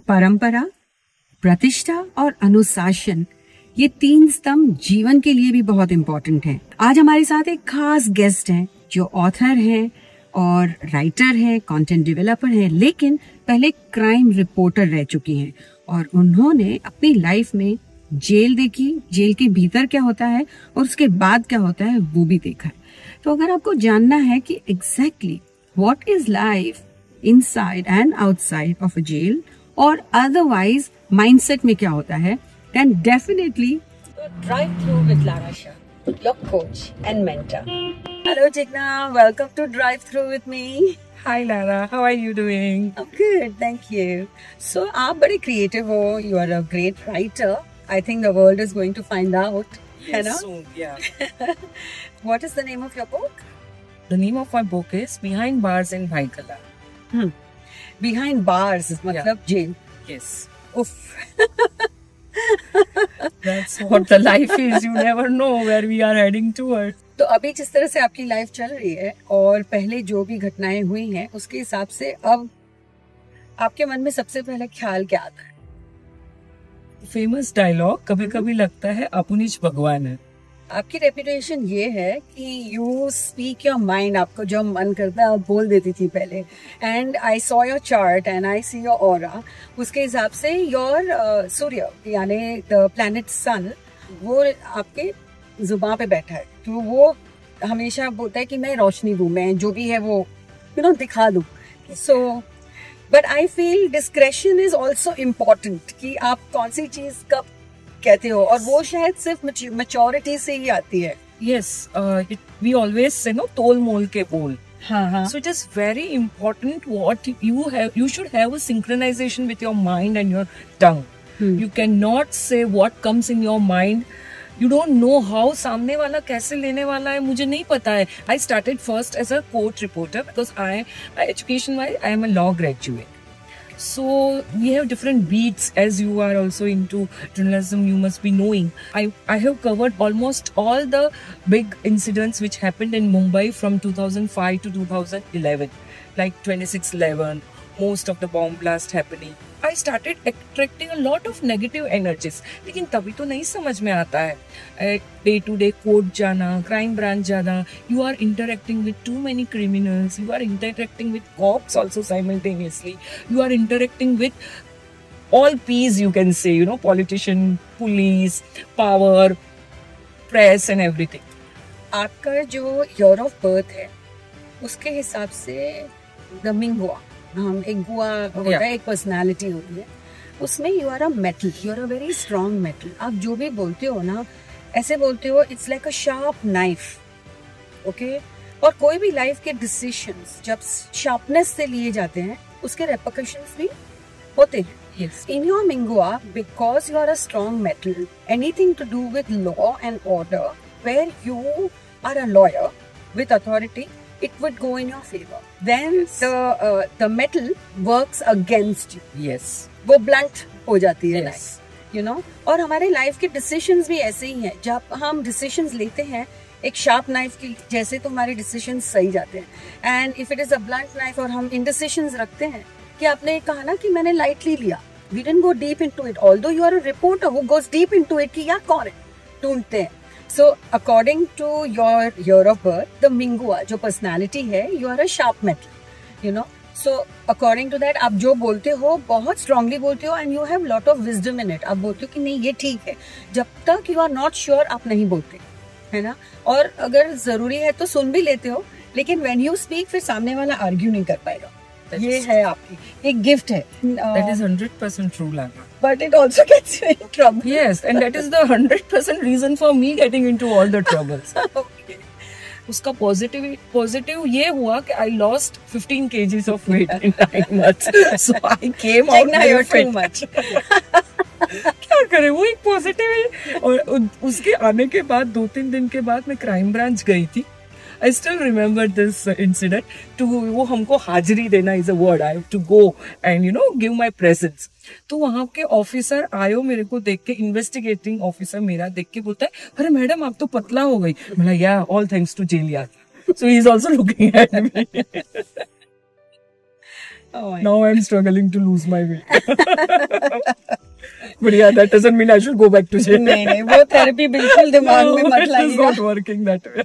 परंपरा, प्रतिष्ठा और अनुशासन, ये 3 स्तंभ जीवन के लिए भी बहुत इम्पोर्टेंट हैं। आज हमारे साथ एक खास गेस्ट हैं जो ऑथर हैं और राइटर हैं, कंटेंट डेवलपर हैं, लेकिन पहले क्राइम रिपोर्टर रह चुकी हैं और उन्होंने अपनी लाइफ में जेल देखी, जेल के भीतर क्या होता है और उसके बाद क्या होता है वो भी देखा है। तो अगर आपको जानना है कि exactly what is life inside and outside of a jail और अदरवाइज माइंडसेट में क्या होता है, then definitely drive through with Lara Shah, your coach and mentor. Hello Jigna, welcome to Drive Through with me. Hi Lara, how are you doing? I'm good, thank you. So आप बड़े creative हो, you are a great writer. I think the world is going to find out. Yes, soon, yeah. What is the name of your book? The name of my book is Behind Bars in Bhaikala. Behind Bars मतलब jail. Yes. Oof. That's what the life is. You never know where we are heading towards. तो अभी जिस तरह से आपकी life चल रही है और पहले जो भी घटनाएं हुई हैं उसके हिसाब से अब आपके मन में सबसे पहला ख्याल क्या आता है? फेमस डायलॉग, कभी कभी लगता है अपुनिच भगवान है। आपकी रेपुटेशन ये है कि यू स्पीक योर माइंड, आपको जो मन करता है आप बोल देती थी पहले। And I saw your chart and I see your aura, उसके हिसाब से योर सूर्य यानी द प्लैनेट सन वो आपके जुबान पे बैठा है, तो वो हमेशा बोलता है कि मैं रोशनी दूं, मैं जो भी है वो दिखा दूं। So but I feel discretion is also important, कि आप कौन सी चीज कब कहते हो, और वो शायद सिर्फ मैच्योरिटी से ही आती है। Yes, we always say no, तोल मोल के बोल। हाँ. So it is very important what you have. You should have a synchronization with your mind and your tongue. You cannot say what comes in your mind. You don't know how सामने वाला कैसे लेने वाला है, मुझे नहीं पता है। I started first as a court reporter because education wise I am a law graduate. So we have different beats, as you are also into journalism, you must be knowing. I have covered almost all the big incidents which happened in Mumbai from 2005 to 2011, like 26/11, most of the bomb blast happening. I started attracting a lot of negative energies. लेकिन तभी तो नहीं समझ में आता है। Day to day court जाना, crime branch जाना, you are interacting with too many criminals, you are interacting with cops also simultaneously, you are interacting with all P's, you can say, politician, police, power, press and everything. आपका जो year of birth है उसके हिसाब से the मिंगुआ, हम एक गुआ होता है, एक पर्सनालिटी होती है, उसमें you are a metal, you are a very strong metal. आप जो भी बोलते हो ना, ऐसे बोलते हो, it's like a sharp knife, okay. और कोई भी लाइफ के डिसीजंस जब शार्पनेस से लिए जाते हैं उसके रेपरकशंस भी होते हैं। Yes. In your Mingua, because you are a strong metal, anything to do with law and order, where you are a lawyer with authority, it would go in your favor. Then the metal works against you. Yes. वो blunt हो जाती है Yes. life, और हमारे life के decisions भी ऐसे ही हैं। जब हम डिसीजंस लेते हैं एक शार्प नाइफ की जैसे, तो हमारे डिसीजंस सही जाते हैं। And if it is a blunt knife और हम इंडिसिशंस रखते हैं, कि आपने कहा ना कि मैंने लाइटली लिया, we didn't go deep into it, although you are a reporter who goes deep into it कि यार कौन है, ढूंढते हैं। So according to your year of birth, the Mingua जो personality है, you are a sharp metal, So according to that, आप जो बोलते हो बहुत strongly बोलते हो and you have lot of wisdom in it. आप बोलते हो कि नहीं ये ठीक है, जब तक you are not sure आप नहीं बोलते, है ना। और अगर जरूरी है तो सुन भी लेते हो, लेकिन when you speak फिर सामने वाला argue नहीं कर पाएगा। ये है आपकी एक गिफ्ट है। That is 100% true, Lana. But it also gets you in trouble. Yes, and that is the 100% reason for me getting into all the troubles. Okay. उसका पॉजिटिव ये हुआ कि I lost 15 kgs of weight in 9 months. So I came out you're fit. too much. क्या करे, वो एक positive है। और उसके आने के बाद 2-3 दिन के बाद मैं क्राइम ब्रांच गई थी। I still remember this incident. वो हमको हाजिरी देना is a word. I have to go and give my presence. तो वहाँ के ऑफिसर आयो मेरे को देख के, इन्वेस्टिगेटिंग ऑफिसर मेरा देख के बोलता है, अरे मैडम आप तो पतला हो गई। मैं या ऑल थैंक्स टू जेल यार। So he is also looking at me. Now I'm struggling to lose my weight. But yeah, that doesn't mean I should go back to gym. नहीं, वो थेरेपी बिल्कुल दिमाग में मत लाइएगा. It is not working that way.